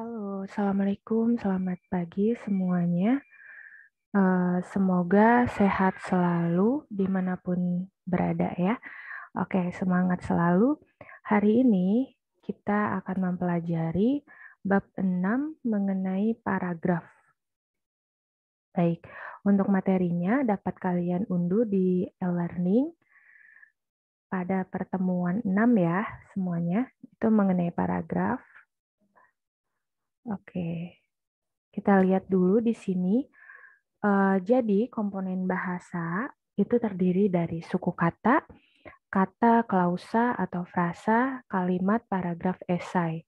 Halo, Assalamualaikum, selamat pagi semuanya. Semoga sehat selalu dimanapun berada ya. Oke, semangat selalu. Hari ini kita akan mempelajari bab 6 mengenai paragraf. Baik, untuk materinya dapat kalian unduh di e-learning pada pertemuan 6 ya semuanya. Itu mengenai paragraf. Oke, kita lihat dulu di sini. Jadi komponen bahasa itu terdiri dari suku kata, kata, klausa atau frasa, kalimat, paragraf, esai.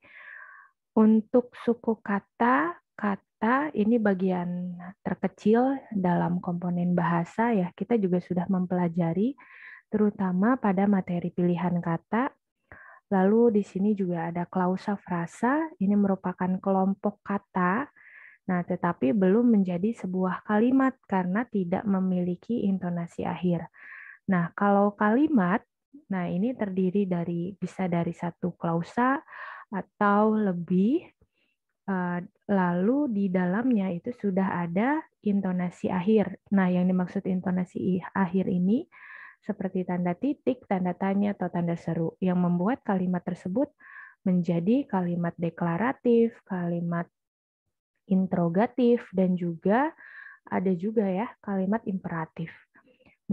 Untuk suku kata, kata ini bagian terkecil dalam komponen bahasa ya. Kita juga sudah mempelajari terutama pada materi pilihan kata. Lalu di sini juga ada klausa frasa, ini merupakan kelompok kata. Nah, tetapi belum menjadi sebuah kalimat karena tidak memiliki intonasi akhir. Nah, kalau kalimat, nah ini terdiri dari bisa dari satu klausa atau lebih, lalu di dalamnya itu sudah ada intonasi akhir. Nah, yang dimaksud intonasi akhir ini seperti tanda titik, tanda tanya, atau tanda seru yang membuat kalimat tersebut menjadi kalimat deklaratif, kalimat interrogatif, dan juga ada juga ya kalimat imperatif.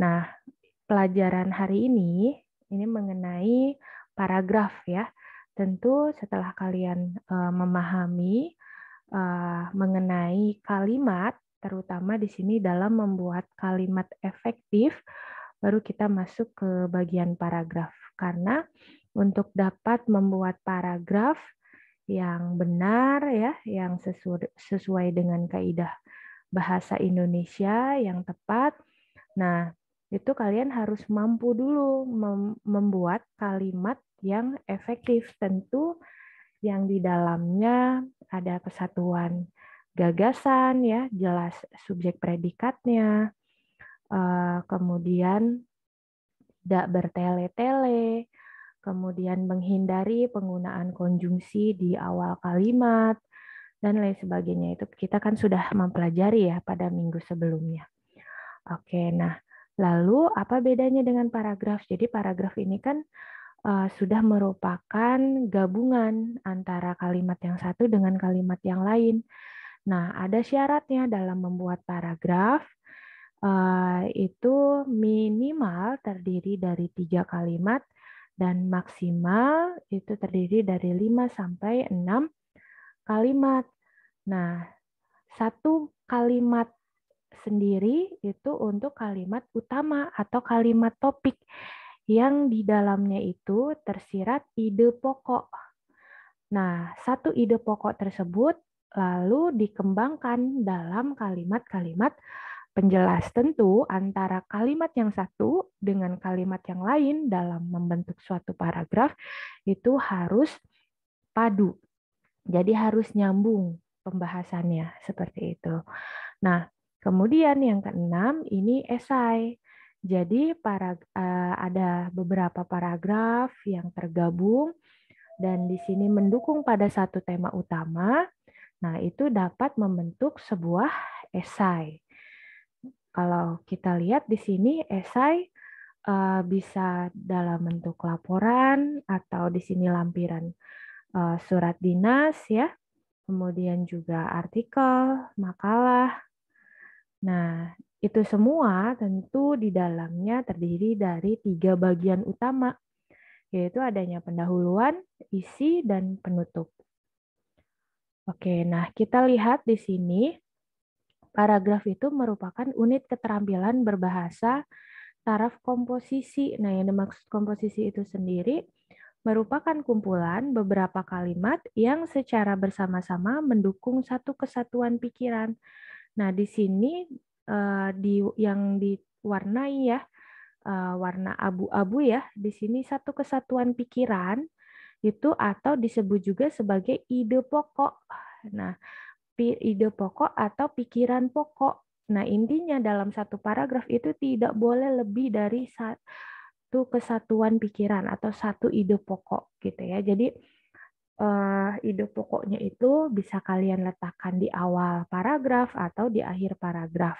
Nah, pelajaran hari ini mengenai paragraf ya. Tentu setelah kalian memahami mengenai kalimat, terutama di sini dalam membuat kalimat efektif, baru kita masuk ke bagian paragraf. Karena untuk dapat membuat paragraf yang benar ya, yang sesuai dengan kaidah bahasa Indonesia yang tepat. Nah, itu kalian harus mampu dulu membuat kalimat yang efektif. Tentu yang di dalamnya ada kesatuan gagasan ya, jelas subjek predikatnya, kemudian tidak bertele-tele, kemudian menghindari penggunaan konjungsi di awal kalimat, dan lain sebagainya. Itu kita kan sudah mempelajari ya pada minggu sebelumnya. Oke, nah lalu apa bedanya dengan paragraf? Jadi paragraf ini kan sudah merupakan gabungan antara kalimat yang satu dengan kalimat yang lain. Nah, ada syaratnya dalam membuat paragraf, itu minimal terdiri dari 3 kalimat dan maksimal itu terdiri dari 5 sampai 6 kalimat. Nah, satu kalimat sendiri itu untuk kalimat utama atau kalimat topik yang di dalamnya itu tersirat ide pokok. Nah, satu ide pokok tersebut lalu dikembangkan dalam kalimat-kalimat penjelas. Tentu antara kalimat yang satu dengan kalimat yang lain dalam membentuk suatu paragraf itu harus padu. Jadi harus nyambung pembahasannya seperti itu. Nah, kemudian yang keenam ini esai. Jadi ada beberapa paragraf yang tergabung dan di sini mendukung pada satu tema utama. Nah, itu dapat membentuk sebuah esai. Kalau kita lihat di sini esai bisa dalam bentuk laporan atau di sini lampiran surat dinas ya. Kemudian juga artikel, makalah. Nah, itu semua tentu di dalamnya terdiri dari 3 bagian utama, yaitu adanya pendahuluan, isi, dan penutup. Oke, nah kita lihat di sini, paragraf itu merupakan unit keterampilan berbahasa taraf komposisi. Nah, yang dimaksud komposisi itu sendiri merupakan kumpulan beberapa kalimat yang secara bersama-sama mendukung satu kesatuan pikiran. Nah, di sini yang diwarnai ya, warna abu-abu ya, di sini satu kesatuan pikiran itu atau disebut juga sebagai ide pokok. Nah, ide pokok atau pikiran pokok. Nah, intinya dalam satu paragraf itu tidak boleh lebih dari satu kesatuan pikiran atau satu ide pokok gitu ya. Jadi ide pokoknya itu bisa kalian letakkan di awal paragraf atau di akhir paragraf.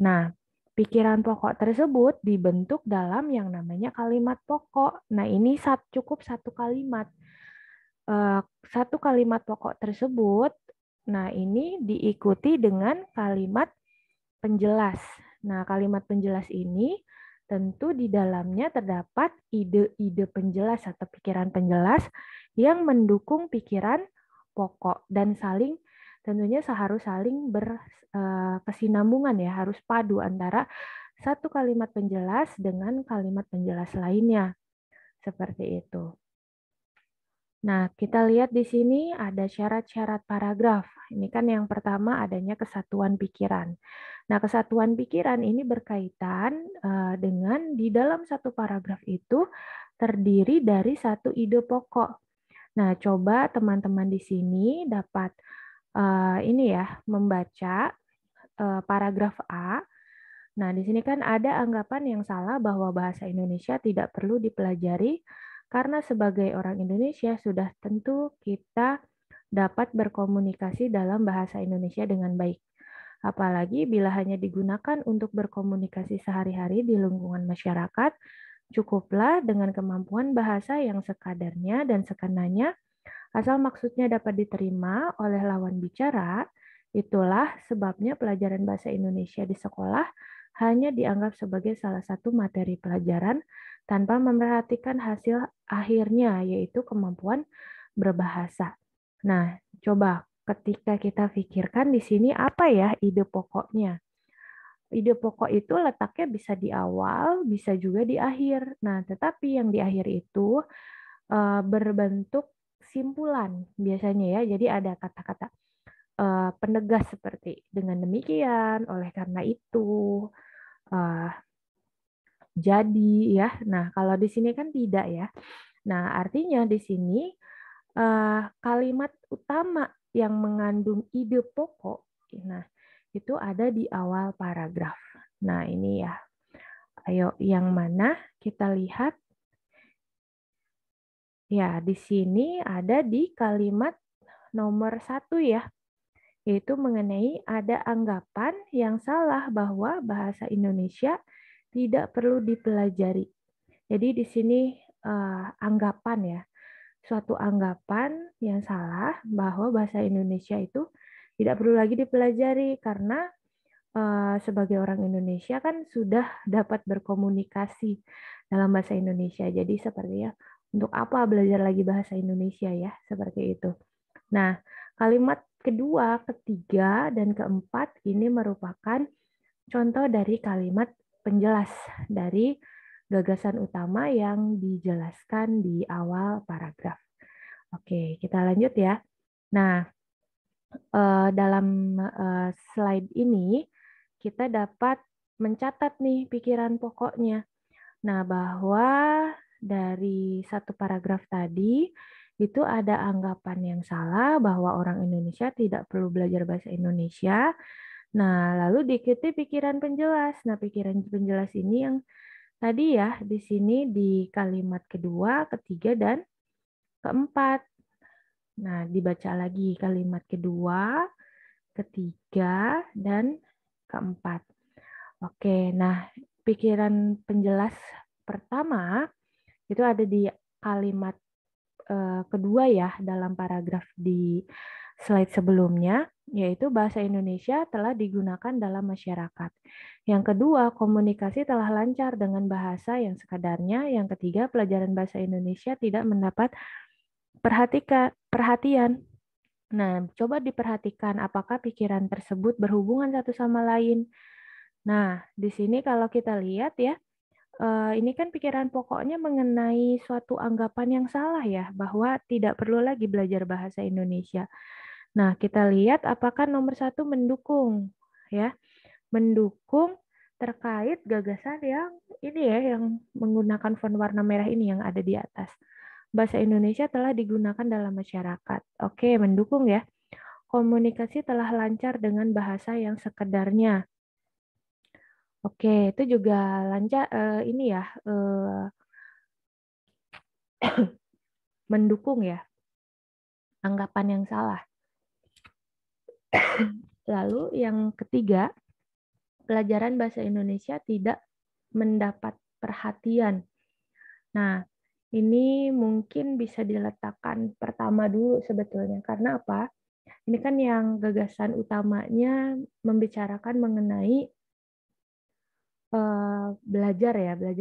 Nah, pikiran pokok tersebut dibentuk dalam yang namanya kalimat pokok. Nah, ini cukup satu kalimat. Satu kalimat pokok tersebut, nah ini diikuti dengan kalimat penjelas. Nah, kalimat penjelas ini tentu di dalamnya terdapat ide-ide penjelas atau pikiran penjelas yang mendukung pikiran pokok dan tentunya harus saling berkesinambungan ya, harus padu antara satu kalimat penjelas dengan kalimat penjelas lainnya. Seperti itu. Nah, kita lihat di sini ada syarat-syarat paragraf. Ini kan yang pertama adanya kesatuan pikiran. Nah, kesatuan pikiran ini berkaitan dengan di dalam satu paragraf itu terdiri dari satu ide pokok. Nah, coba teman-teman di sini dapat ini ya, membaca paragraf A. Nah, di sini kan ada anggapan yang salah bahwa bahasa Indonesia tidak perlu dipelajari karena sebagai orang Indonesia sudah tentu kita dapat berkomunikasi dalam bahasa Indonesia dengan baik. Apalagi bila hanya digunakan untuk berkomunikasi sehari-hari di lingkungan masyarakat, cukuplah dengan kemampuan bahasa yang sekadarnya dan sekenanya, asal maksudnya dapat diterima oleh lawan bicara. Itulah sebabnya pelajaran bahasa Indonesia di sekolah hanya dianggap sebagai salah satu materi pelajaran tanpa memperhatikan hasil akhirnya, yaitu kemampuan berbahasa. Nah, coba ketika kita pikirkan di sini apa ya ide pokoknya? Ide pokok itu letaknya bisa di awal, bisa juga di akhir. Nah, tetapi yang di akhir itu berbentuk simpulan biasanya ya. Jadi ada kata-kata penegas seperti dengan demikian, oleh karena itu, uh, jadi ya. Nah, kalau di sini kan tidak ya. Nah, artinya di sini kalimat utama yang mengandung ide pokok, nah itu ada di awal paragraf. Nah, ini ya. Ayo, yang mana kita lihat? Ya, di sini ada di kalimat nomor 1 ya, yaitu mengenai ada anggapan yang salah bahwa bahasa Indonesia tidak perlu dipelajari. Jadi di sini anggapan ya, suatu anggapan yang salah bahwa bahasa Indonesia itu tidak perlu lagi dipelajari karena sebagai orang Indonesia kan sudah dapat berkomunikasi dalam bahasa Indonesia. Jadi sepertinya untuk apa belajar lagi bahasa Indonesia ya, seperti itu. Nah, kalimat kedua, ketiga, dan keempat ini merupakan contoh dari kalimat penjelas dari gagasan utama yang dijelaskan di awal paragraf. Oke, kita lanjut ya. Nah, dalam slide ini kita dapat mencatat nih pikiran pokoknya. Nah, bahwa dari satu paragraf tadi itu ada anggapan yang salah bahwa orang Indonesia tidak perlu belajar bahasa Indonesia. Nah, lalu diikuti pikiran penjelas. Nah, pikiran penjelas ini yang tadi ya di sini di kalimat kedua, ketiga, dan keempat. Nah, dibaca lagi kalimat kedua, ketiga, dan keempat. Oke, nah pikiran penjelas pertama itu ada di kalimat kedua ya dalam paragraf di slide sebelumnya, yaitu bahasa Indonesia telah digunakan dalam masyarakat. Yang kedua, komunikasi telah lancar dengan bahasa yang sekadarnya. Yang ketiga, pelajaran bahasa Indonesia tidak mendapat perhatian. Nah, coba diperhatikan apakah pikiran tersebut berhubungan satu sama lain. Nah, di sini kalau kita lihat ya, ini kan pikiran pokoknya mengenai suatu anggapan yang salah ya, bahwa tidak perlu lagi belajar bahasa Indonesia. Nah, kita lihat apakah nomor 1 mendukung ya, mendukung terkait gagasan yang ini ya, yang menggunakan font warna merah ini yang ada di atas. Bahasa Indonesia telah digunakan dalam masyarakat. Oke, mendukung ya. Komunikasi telah lancar dengan bahasa yang sekedarnya. Oke, itu juga lancar ini ya, mendukung ya. anggapan yang salah. Lalu yang ketiga, pelajaran bahasa Indonesia tidak mendapat perhatian. Nah, ini mungkin bisa diletakkan pertama dulu sebetulnya. Karena apa? Ini kan yang gagasan utamanya membicarakan mengenai belajar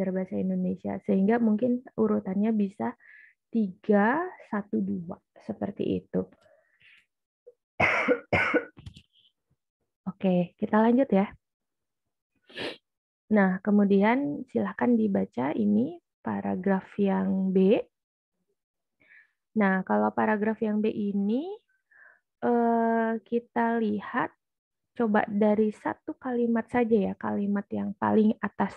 bahasa Indonesia. Sehingga mungkin urutannya bisa 3, 1, 2. Seperti itu. Oke, kita lanjut ya. Nah, kemudian silahkan dibaca ini paragraf yang B. Nah, kalau paragraf yang B ini kita lihat coba dari satu kalimat saja ya, kalimat yang paling atas.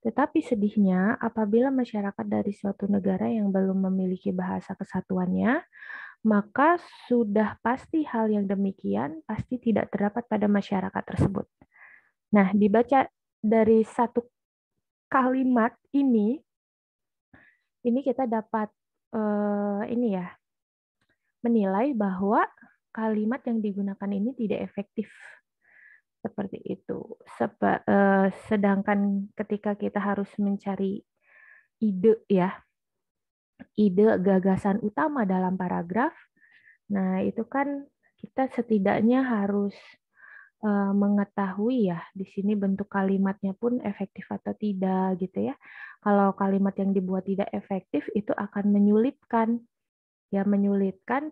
Tetapi sedihnya, apabila masyarakat dari suatu negara yang belum memiliki bahasa kesatuannya, maka sudah pasti hal yang demikian pasti tidak terdapat pada masyarakat tersebut. Nah, dibaca dari satu kalimat ini kita dapat ini ya, menilai bahwa kalimat yang digunakan ini tidak efektif. Seperti itu. Sedangkan ketika kita harus mencari ide ya, ide gagasan utama dalam paragraf, nah itu kan kita setidaknya harus mengetahui ya di sini bentuk kalimatnya pun efektif atau tidak gitu ya. Kalau kalimat yang dibuat tidak efektif itu akan menyulitkan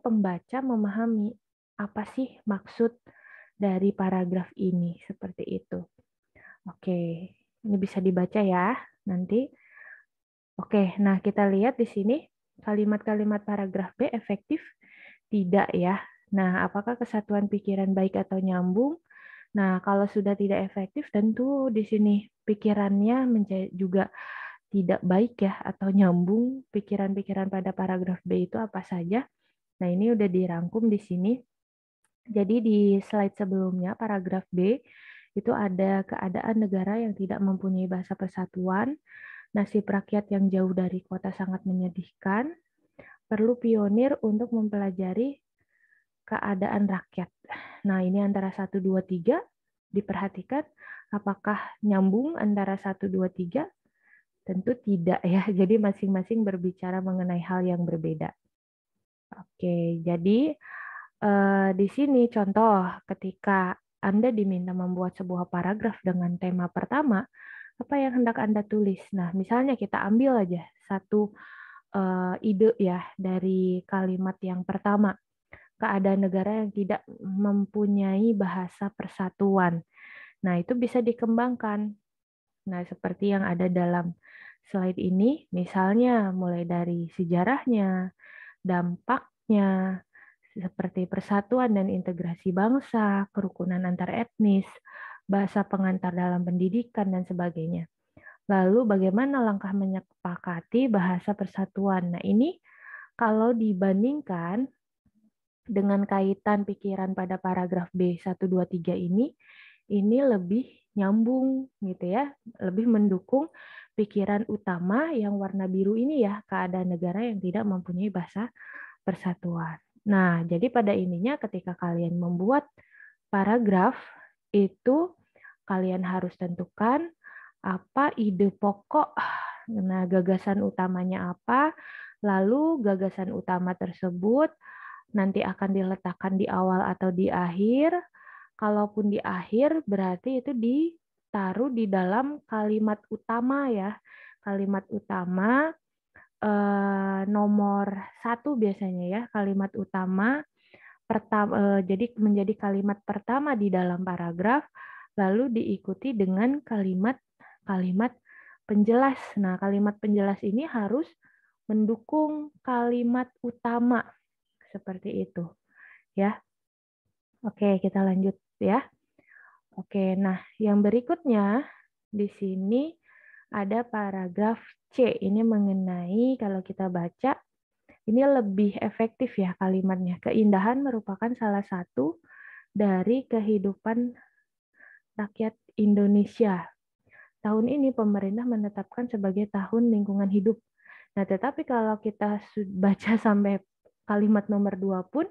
pembaca memahami apa sih maksud dari paragraf ini seperti itu. Oke, ini bisa dibaca ya nanti. Oke, nah kita lihat di sini kalimat-kalimat paragraf B efektif tidak ya. Nah, apakah kesatuan pikiran baik atau nyambung? Nah, kalau sudah tidak efektif, tentu di sini pikirannya juga tidak baik ya, atau nyambung pikiran-pikiran pada paragraf B itu apa saja. Nah, ini udah dirangkum di sini. Jadi di slide sebelumnya, paragraf B, itu ada keadaan negara yang tidak mempunyai bahasa persatuan, nasib rakyat yang jauh dari kota sangat menyedihkan, perlu pionir untuk mempelajari keadaan rakyat. Nah, ini antara 1, 2, 3 diperhatikan apakah nyambung antara 1, 2, 3? Tentu tidak ya. Jadi masing-masing berbicara mengenai hal yang berbeda. Oke, jadi di sini contoh ketika Anda diminta membuat sebuah paragraf dengan tema pertama, apa yang hendak Anda tulis? Nah, misalnya kita ambil aja satu ide ya dari kalimat yang pertama. Keadaan negara yang tidak mempunyai bahasa persatuan. Nah, itu bisa dikembangkan. Nah, seperti yang ada dalam slide ini, misalnya mulai dari sejarahnya, dampaknya, seperti persatuan dan integrasi bangsa, kerukunan antar etnis, bahasa pengantar dalam pendidikan, dan sebagainya. Lalu bagaimana langkah menyepakati bahasa persatuan? Nah, ini kalau dibandingkan dengan kaitan pikiran pada paragraf B 1, 2, 3 ini lebih nyambung gitu ya, lebih mendukung pikiran utama yang warna biru ini ya, keadaan negara yang tidak mempunyai bahasa persatuan. Nah, jadi pada ininya ketika kalian membuat paragraf itu kalian harus tentukan apa ide pokok, nah gagasan utamanya apa, lalu gagasan utama tersebut nanti akan diletakkan di awal atau di akhir. Kalaupun di akhir berarti itu ditaruh di dalam kalimat utama ya. Kalimat utama nomor 1 biasanya ya. Kalimat utama pertama, jadi menjadi kalimat pertama di dalam paragraf, lalu diikuti dengan kalimat penjelas. Nah, kalimat penjelas ini harus mendukung kalimat utama seperti itu ya. Oke, kita lanjut ya. Oke, nah yang berikutnya di sini ada paragraf C. Ini mengenai kalau kita baca ini lebih efektif ya kalimatnya. Keindahan merupakan salah satu dari kehidupan rakyat Indonesia. Tahun ini pemerintah menetapkan sebagai tahun lingkungan hidup. Nah, tetapi kalau kita baca sampai kalimat nomor 2 pun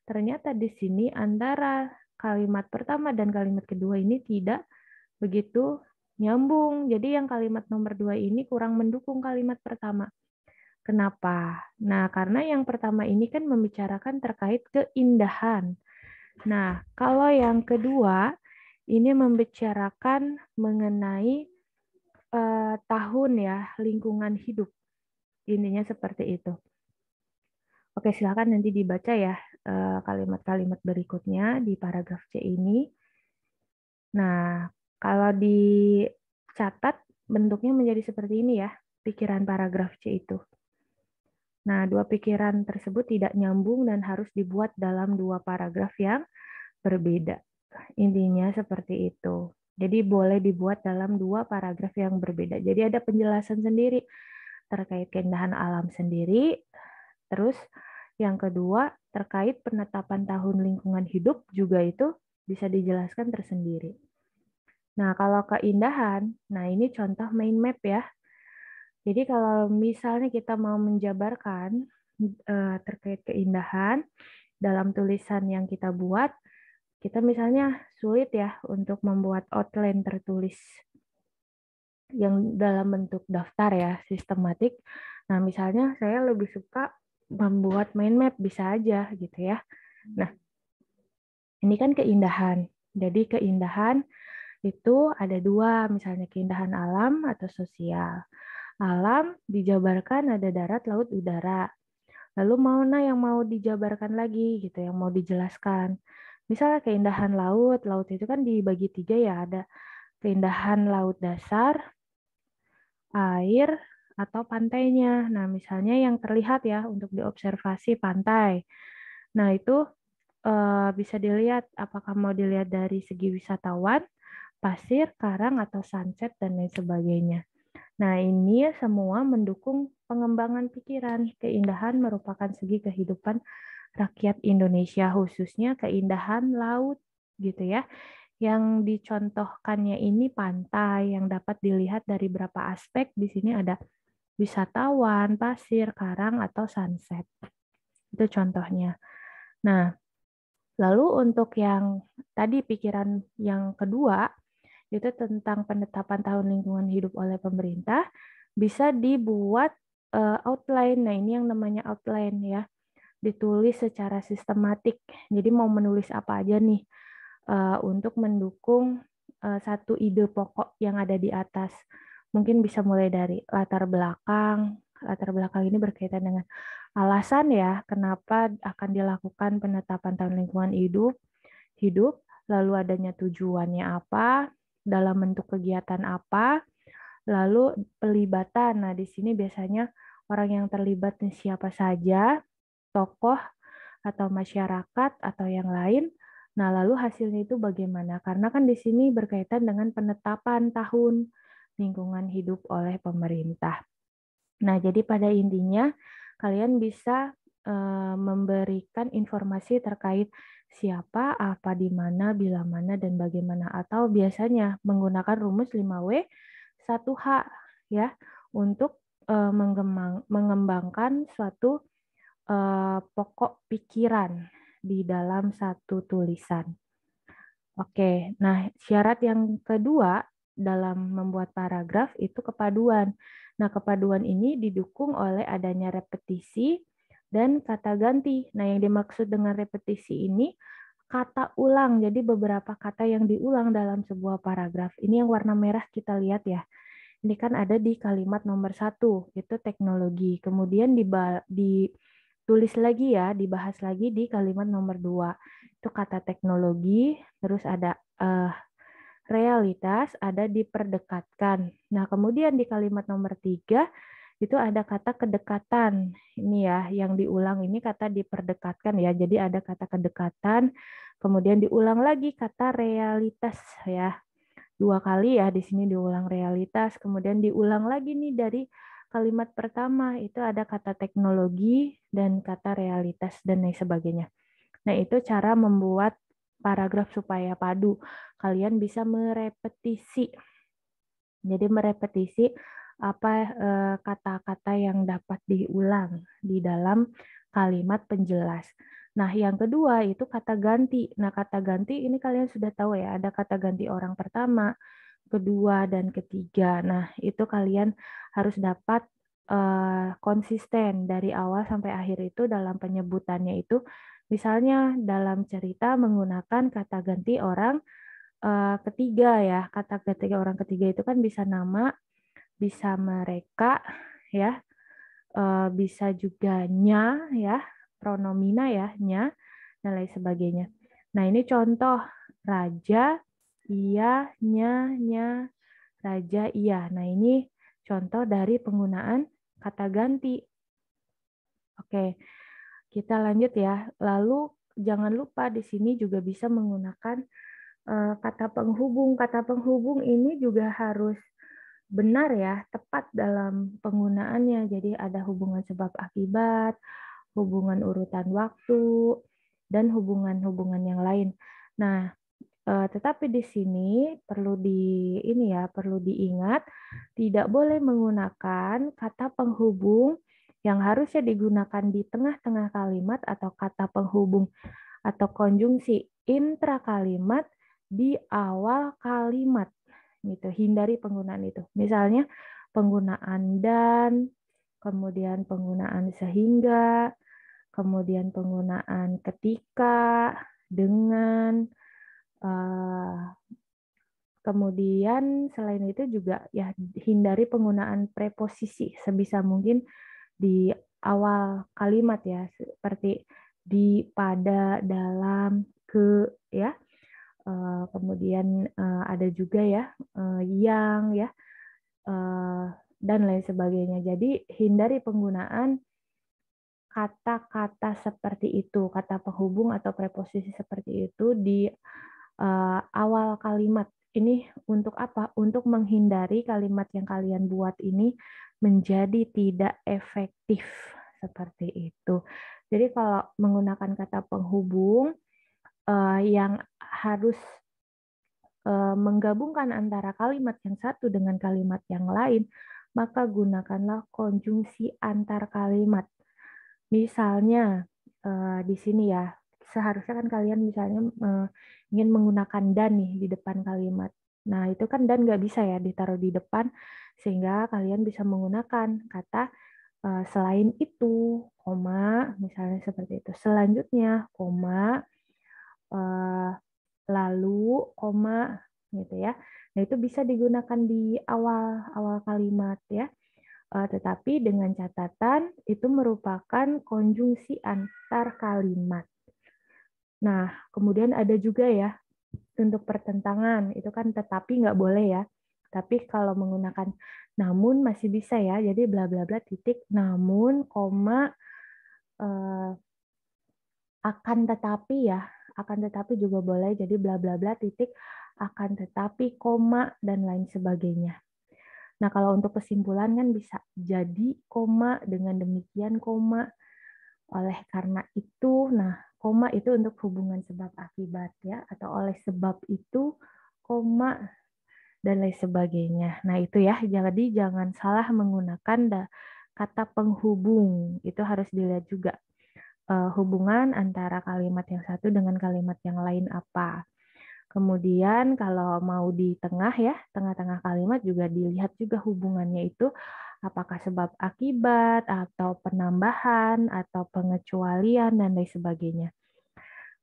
ternyata di sini antara kalimat pertama dan kalimat kedua ini tidak begitu nyambung. Jadi yang kalimat nomor 2 ini kurang mendukung kalimat pertama. Kenapa? Nah, karena yang pertama ini kan membicarakan terkait keindahan. Nah, kalau yang kedua ini membicarakan mengenai tahun ya, lingkungan hidup. Intinya seperti itu. Oke, silakan nanti dibaca ya kalimat-kalimat berikutnya di paragraf C ini. Nah, kalau dicatat bentuknya menjadi seperti ini ya, pikiran paragraf C itu. Nah, dua pikiran tersebut tidak nyambung dan harus dibuat dalam dua paragraf yang berbeda. Intinya seperti itu. Jadi boleh dibuat dalam dua paragraf yang berbeda. Jadi ada penjelasan sendiri terkait keindahan alam sendiri. Terus yang kedua terkait penetapan tahun lingkungan hidup juga itu bisa dijelaskan tersendiri. Nah, kalau keindahan, nah ini contoh mind map ya. Jadi kalau misalnya kita mau menjabarkan terkait keindahan dalam tulisan yang kita buat, kita misalnya sulit ya untuk membuat outline tertulis yang dalam bentuk daftar ya, sistematik. Nah, misalnya saya lebih suka membuat mind map, bisa aja gitu ya. Nah, ini kan keindahan. Jadi keindahan itu ada dua, misalnya keindahan alam atau sosial. Alam dijabarkan ada darat, laut, udara. Lalu mana yang mau dijabarkan lagi gitu, yang mau dijelaskan. Misalnya keindahan laut, laut itu kan dibagi tiga ya, ada keindahan laut dasar, air, atau pantainya. Nah, misalnya yang terlihat ya untuk diobservasi pantai. Nah, itu bisa dilihat apakah mau dilihat dari segi wisatawan, pasir, karang, atau sunset, dan lain sebagainya. Nah, ini semua mendukung pengembangan pikiran. Keindahan merupakan segi kehidupan rakyat Indonesia, khususnya keindahan laut, gitu ya. Yang dicontohkannya ini pantai yang dapat dilihat dari beberapa aspek. Di sini ada wisatawan, pasir, karang, atau sunset. Itu contohnya. Nah, lalu untuk yang tadi pikiran yang kedua, itu tentang penetapan tahun lingkungan hidup oleh pemerintah, bisa dibuat outline. Nah, ini yang namanya outline ya. Ditulis secara sistematik. Jadi mau menulis apa aja nih untuk mendukung satu ide pokok yang ada di atas. Mungkin bisa mulai dari latar belakang. Latar belakang ini berkaitan dengan alasan ya, kenapa akan dilakukan penetapan tahun lingkungan hidup, lalu adanya tujuannya apa, dalam bentuk kegiatan apa, lalu pelibatan. Nah, di sini biasanya orang yang terlibat siapa saja, tokoh atau masyarakat atau yang lain. Nah, lalu hasilnya itu bagaimana? Karena kan di sini berkaitan dengan penetapan tahun lingkungan hidup oleh pemerintah. Nah, jadi pada intinya kalian bisa memberikan informasi terkait siapa, apa, di mana, bila mana, dan bagaimana. Atau biasanya menggunakan rumus 5W 1H ya untuk mengembangkan suatu pokok pikiran di dalam satu tulisan. Oke, nah syarat yang kedua dalam membuat paragraf itu kepaduan. Nah, kepaduan ini didukung oleh adanya repetisi dan kata ganti. Nah, yang dimaksud dengan repetisi ini kata ulang. Jadi beberapa kata yang diulang dalam sebuah paragraf. Ini yang warna merah kita lihat ya. Ini kan ada di kalimat nomor 1, itu teknologi. Kemudian ditulis lagi ya, dibahas lagi di kalimat nomor 2. Itu kata teknologi, terus ada realitas, ada diperdekatkan. Nah, kemudian di kalimat nomor 3, itu ada kata kedekatan. Ini ya, yang diulang ini kata diperdekatkan ya. Jadi ada kata kedekatan, kemudian diulang lagi kata realitas ya. 2 kali ya, di sini diulang realitas, kemudian diulang lagi nih dari kalimat pertama, itu ada kata teknologi dan kata realitas dan lain sebagainya. Nah, itu cara membuat paragraf supaya padu. Kalian bisa merepetisi. Jadi merepetisi apa kata-kata yang dapat diulang di dalam kalimat penjelas. Nah, yang kedua itu kata ganti. Nah, kata ganti ini kalian sudah tahu ya, ada kata ganti orang pertama, kedua, dan ketiga. Nah, itu kalian harus dapat konsisten dari awal sampai akhir itu dalam penyebutannya itu. Misalnya dalam cerita menggunakan kata ganti orang ketiga ya. Kata ganti orang ketiga itu kan bisa nama, bisa mereka, ya, bisa juga nya, ya, pronomina ya, nya, dan lain sebagainya. Nah, ini contoh raja, iya, nya, raja, iya. Nah, ini contoh dari penggunaan kata ganti. Oke, kita lanjut ya. Lalu jangan lupa di sini juga bisa menggunakan kata penghubung. Kata penghubung ini juga harus benar ya, tepat dalam penggunaannya. Jadi ada hubungan sebab akibat, hubungan urutan waktu, dan hubungan-hubungan yang lain. Nah, tetapi di sini perlu diingat, tidak boleh menggunakan kata penghubung yang harusnya digunakan di tengah-tengah kalimat atau kata penghubung atau konjungsi intra kalimat di awal kalimat gitu. Hindari penggunaan itu. Misalnya penggunaan dan, kemudian penggunaan sehingga, kemudian penggunaan ketika, dengan, kemudian selain itu juga ya hindari penggunaan preposisi sebisa mungkin di awal kalimat ya, seperti di, pada, dalam, ke, ya. Kemudian ada juga ya yang, ya, dan lain sebagainya. Jadi hindari penggunaan kata-kata seperti itu, kata penghubung atau preposisi seperti itu di awal kalimat. Ini untuk apa? Untuk menghindari kalimat yang kalian buat ini menjadi tidak efektif seperti itu. Jadi kalau menggunakan kata penghubung yang harus menggabungkan antara kalimat yang satu dengan kalimat yang lain, maka gunakanlah konjungsi antar kalimat. Misalnya di sini ya, seharusnya kan kalian misalnya ingin menggunakan dan nih di depan kalimat. Nah, itu kan dan nggak bisa ya ditaruh di depan, sehingga kalian bisa menggunakan kata selain itu, koma, misalnya seperti itu. Selanjutnya, koma, lalu, koma, gitu ya. Nah, itu bisa digunakan di awal kalimat ya. Tetapi dengan catatan itu merupakan konjungsi antar kalimat. Nah, kemudian ada juga ya untuk pertentangan, itu kan tetapi nggak boleh ya. Tapi kalau menggunakan namun masih bisa ya, jadi bla bla bla titik, namun, koma, akan tetapi ya, akan tetapi juga boleh, jadi bla bla bla titik, akan tetapi, koma, dan lain sebagainya. Nah, kalau untuk kesimpulan kan bisa jadi, koma, dengan demikian, koma, oleh karena itu. Nah, koma itu untuk hubungan sebab akibat ya, atau oleh sebab itu, koma, dan lain sebagainya. Nah, itu ya. Jadi jangan salah menggunakan kata penghubung. Itu harus dilihat juga hubungan antara kalimat yang satu dengan kalimat yang lain apa. Kemudian kalau mau di tengah ya, tengah-tengah kalimat juga dilihat juga hubungannya itu apakah sebab akibat atau penambahan atau pengecualian dan lain sebagainya.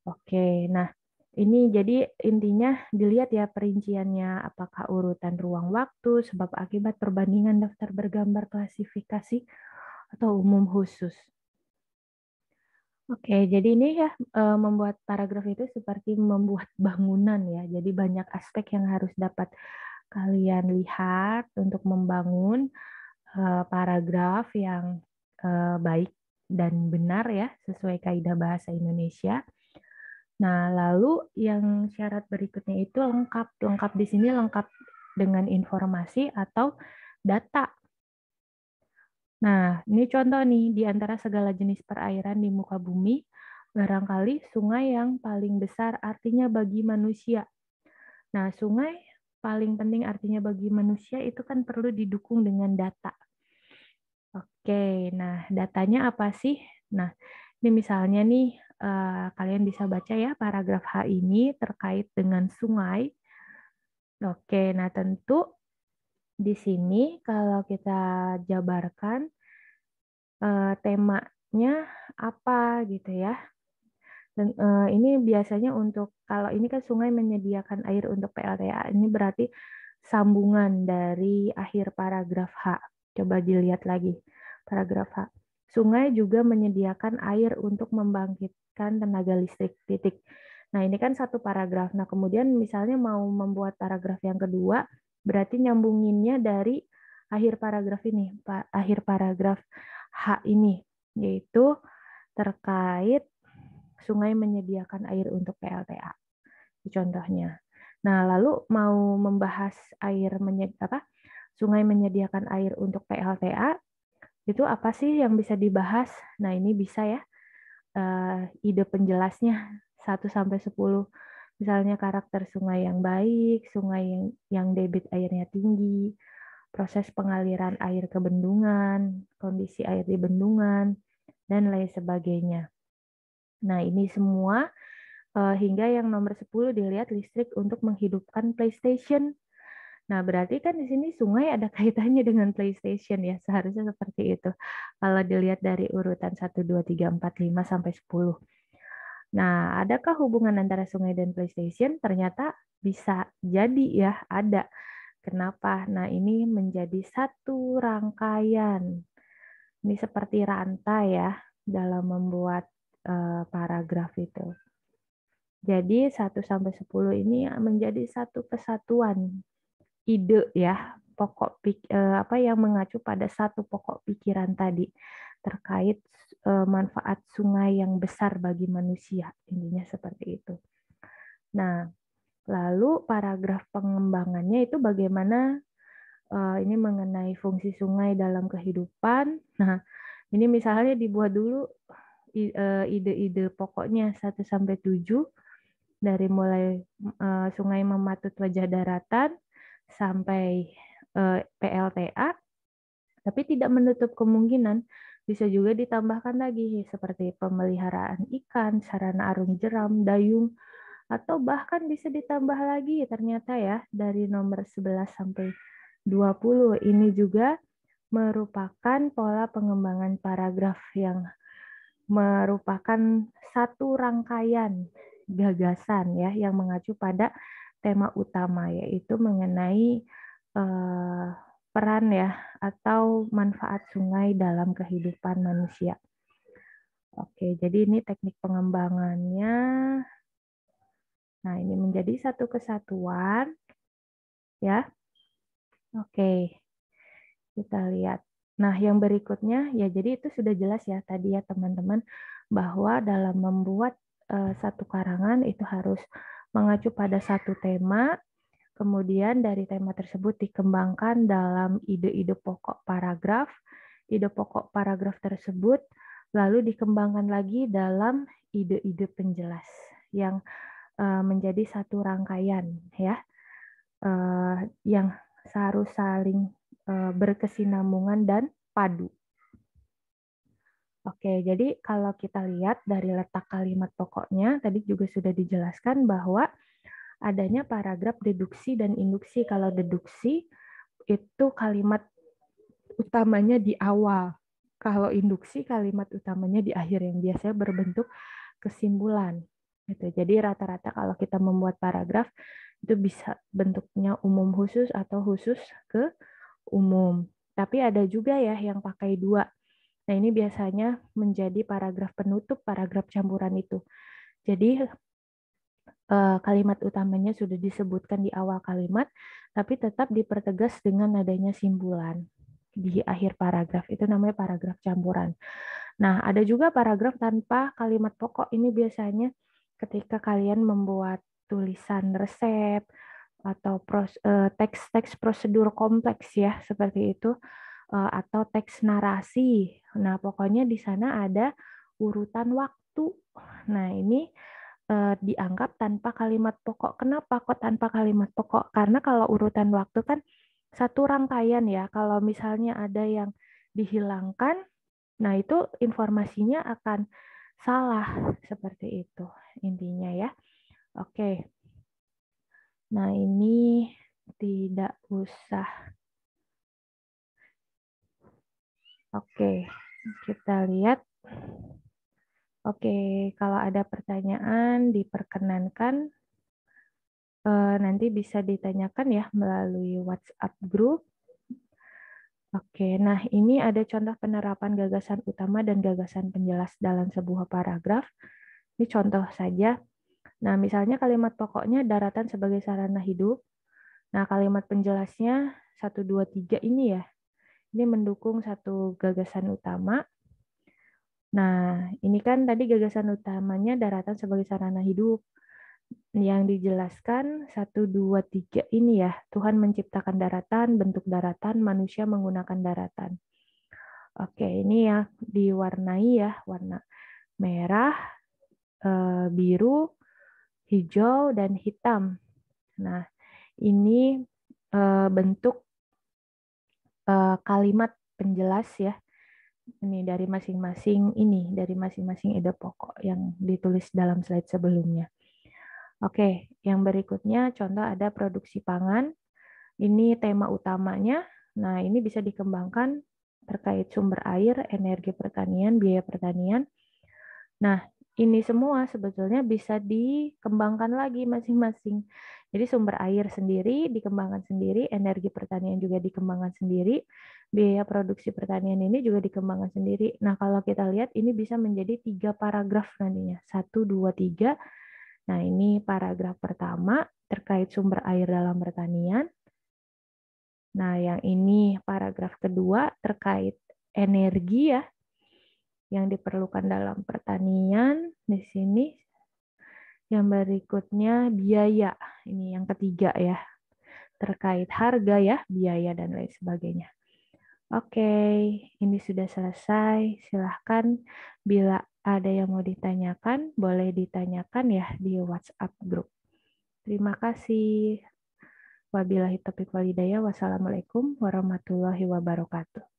Oke, nah ini jadi intinya dilihat ya perinciannya, apakah urutan ruang waktu, sebab akibat, perbandingan, daftar bergambar, klasifikasi, atau umum khusus. Oke, jadi ini ya membuat paragraf itu seperti membuat bangunan ya. Jadi banyak aspek yang harus dapat kalian lihat untuk membangun paragraf yang baik dan benar ya, sesuai kaidah bahasa Indonesia. Nah, lalu yang syarat berikutnya itu lengkap. Lengkap di sini lengkap dengan informasi atau data. Nah, ini contoh nih, di antara segala jenis perairan di muka bumi, barangkali sungai yang paling besar artinya bagi manusia. Nah, sungai paling penting artinya bagi manusia itu kan perlu didukung dengan data. Oke, nah datanya apa sih? Nah, ini misalnya nih, kalian bisa baca ya paragraf H ini terkait dengan sungai. Oke, nah tentu di sini kalau kita jabarkan temanya apa gitu ya. Dan ini biasanya untuk kalau ini kan sungai menyediakan air untuk PLTA. Ini berarti sambungan dari akhir paragraf H. Coba dilihat lagi paragraf H. Sungai juga menyediakan air untuk membangkitkan tenaga listrik. Titik. Nah, ini kan satu paragraf. Nah, kemudian misalnya mau membuat paragraf yang kedua, berarti nyambunginnya dari akhir paragraf ini, akhir paragraf H ini, yaitu terkait sungai menyediakan air untuk PLTA. Contohnya. Nah, lalu mau membahas sungai menyediakan air untuk PLTA, itu apa sih yang bisa dibahas? Nah, ini bisa ya ide penjelasnya 1-10. Misalnya karakter sungai yang baik, sungai yang debit airnya tinggi, proses pengaliran air ke bendungan, kondisi air di bendungan, dan lain sebagainya. Nah, ini semua hingga yang nomor 10 dilihat listrik untuk menghidupkan PlayStation. Nah, berarti kan di sini sungai ada kaitannya dengan PlayStation ya, seharusnya seperti itu. Kalau dilihat dari urutan 1, 2, 3, 4, 5, sampai 10. Nah, adakah hubungan antara sungai dan PlayStation? Ternyata bisa jadi ya, ada. Kenapa? Nah, ini menjadi satu rangkaian. Ini seperti rantai ya, dalam membuat paragraf itu. Jadi 1-10 ini menjadi satu kesatuan ide ya, apa yang mengacu pada satu pokok pikiran tadi terkait manfaat sungai yang besar bagi manusia. Intinya seperti itu. Nah, lalu paragraf pengembangannya itu bagaimana ini mengenai fungsi sungai dalam kehidupan. Nah, ini misalnya dibuat dulu ide-ide pokoknya 1-7 dari mulai sungai mematut wajah daratan sampai PLTA, tapi tidak menutup kemungkinan bisa juga ditambahkan lagi seperti pemeliharaan ikan, sarana arung jeram, dayung, atau bahkan bisa ditambah lagi ternyata ya dari nomor 11 sampai 20. Ini juga merupakan pola pengembangan paragraf yang merupakan satu rangkaian gagasan ya yang mengacu pada tema utama yaitu mengenai peran ya atau manfaat sungai dalam kehidupan manusia. Oke, jadi ini teknik pengembangannya. Nah, ini menjadi satu kesatuan ya. Oke. Kita lihat. Nah, yang berikutnya ya jadi itu sudah jelas ya tadi ya teman-teman bahwa dalam membuat satu karangan itu harus mengacu pada satu tema, kemudian dari tema tersebut dikembangkan dalam ide-ide pokok paragraf, ide pokok paragraf tersebut lalu dikembangkan lagi dalam ide-ide penjelas yang menjadi satu rangkaian ya yang harus saling berkesinambungan dan padu. Oke, jadi kalau kita lihat dari letak kalimat pokoknya, tadi juga sudah dijelaskan bahwa adanya paragraf deduksi dan induksi. Kalau deduksi itu kalimat utamanya di awal. Kalau induksi kalimat utamanya di akhir yang biasanya berbentuk kesimpulan. Gitu. Jadi rata-rata kalau kita membuat paragraf itu bisa bentuknya umum khusus atau khusus ke umum. Tapi ada juga ya yang pakai dua. Nah, ini biasanya menjadi paragraf penutup, paragraf campuran itu. Jadi kalimat utamanya sudah disebutkan di awal kalimat, tapi tetap dipertegas dengan adanya simpulan di akhir paragraf. Itu namanya paragraf campuran. Nah, ada juga paragraf tanpa kalimat pokok. Ini biasanya ketika kalian membuat tulisan resep, atau teks-teks prosedur kompleks ya seperti itu atau teks narasi. Nah, pokoknya di sana ada urutan waktu. Nah, ini dianggap tanpa kalimat pokok. Kenapa kok tanpa kalimat pokok? Karena kalau urutan waktu kan satu rangkaian ya. Kalau misalnya ada yang dihilangkan, Nah, itu informasinya akan salah seperti itu intinya ya. Oke. Nah, ini tidak usah. Oke, kita lihat. Oke, kalau ada pertanyaan diperkenankan nanti bisa ditanyakan ya melalui WhatsApp group. Oke, nah ini ada contoh penerapan gagasan utama dan gagasan penjelas dalam sebuah paragraf. Ini contoh saja. Nah, misalnya kalimat pokoknya daratan sebagai sarana hidup. Nah, kalimat penjelasnya 1, 2, 3 ini ya. Ini mendukung satu gagasan utama. Nah, ini kan tadi gagasan utamanya daratan sebagai sarana hidup. Yang dijelaskan 1, 2, 3 ini ya. Tuhan menciptakan daratan, bentuk daratan, manusia menggunakan daratan. Oke, ini ya diwarnai ya, warna merah, biru, hijau, dan hitam. Nah, ini bentuk kalimat penjelas ya. Ini dari masing-masing ide pokok yang ditulis dalam slide sebelumnya. Oke, yang berikutnya contoh ada produksi pangan. Ini tema utamanya. Nah, ini bisa dikembangkan terkait sumber air, energi pertanian, biaya pertanian. Nah, ini semua sebetulnya bisa dikembangkan lagi masing-masing. Jadi sumber air sendiri dikembangkan sendiri, energi pertanian juga dikembangkan sendiri, biaya produksi pertanian ini juga dikembangkan sendiri. Nah, kalau kita lihat ini bisa menjadi 3 paragraf nantinya. 1, 2, 3. Nah, ini paragraf pertama terkait sumber air dalam pertanian. Nah, yang ini paragraf kedua terkait energi ya, yang diperlukan dalam pertanian. Di sini yang berikutnya biaya. Ini yang ketiga ya, terkait harga ya, biaya dan lain sebagainya. Oke, ini sudah selesai. Silahkan bila ada yang mau ditanyakan, boleh ditanyakan ya di WhatsApp group. Terima kasih. Wabillahi taufiq wal hidayah. Wassalamualaikum warahmatullahi wabarakatuh.